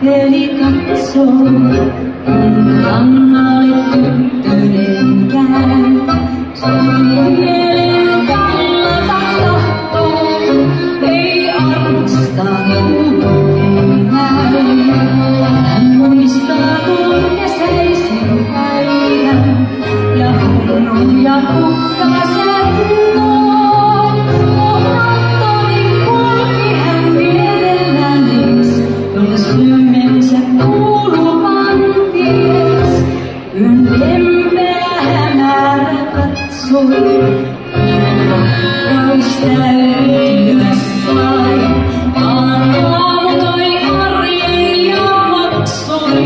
Eli katsoo, kun rannalle tyttönen käy. Sun mielen kannalta tahtoo, ei arvosta ei näy. Hän muistaa kun kesäisin päivän ja hullun ja kukkasen tuo. Omattorin kulki hän mielellään niis, jonne syömensä kuuluvan ties. Yön lempeä hämärä katsoi, rakkaus täyttyä sai. Aamu toi arjen ja maksoi,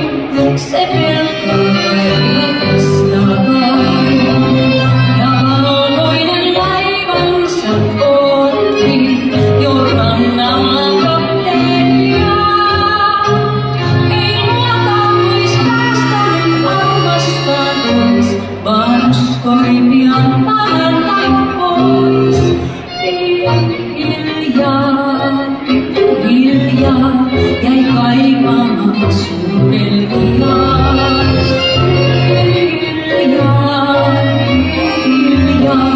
se pelkää rakasta vain. Ja valkoinen laivansa otti jo rannalla kapteeni jää. Ei luota pois päästänyt armastaan pois, vaan uskoi pian parantaa pois. Hiljaa jäi kaipaamaan sun Belgiaa. Hiljaa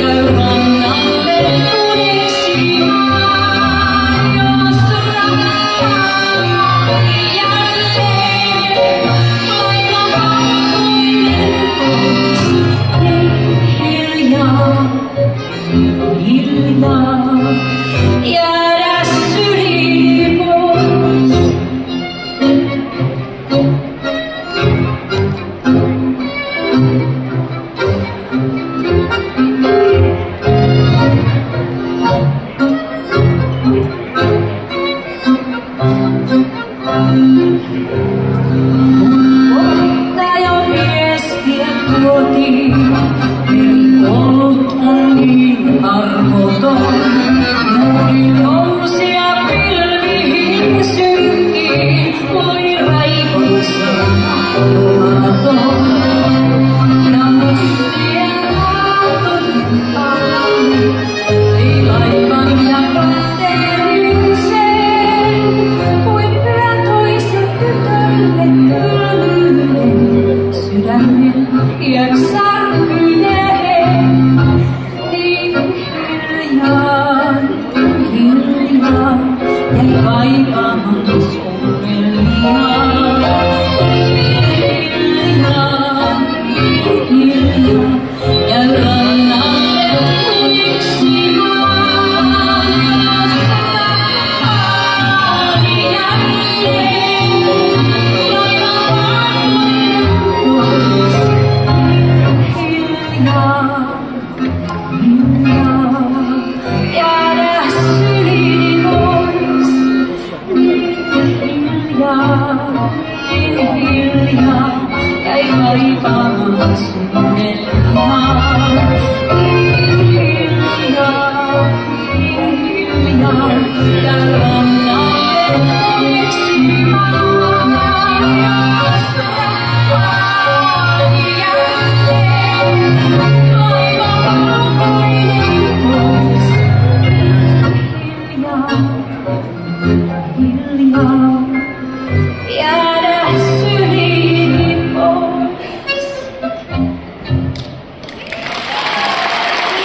jäi rannalle uneksimaan. Jos rakkaani jälleen laivan valkoinen pois. Hiljaa jäädä syliin pois. Mutta jo viestiä tuotiin, ei ollut on niin arvoton. Nuori nousi ja pilviin synkkiin, voi raivonsa tahtomaton. Ja mustien aaltojen alle ei laivan ja kapteenin sen, kuin pyö toisen tytölle kylmyyden sydämen iäksi särkyneen. Hiljaa jäi kaipaamaan sun Belgiaa. Hiljaa jäi rannalle uneksimaan. Jos rakkaani jälleen laivan valkoinen pois. Hiljaa jäädä syliin pois. Niin hiljaa jäi kaipaamaan sun Belgiaa. Hiljaa jäi rannalle uneksimaan.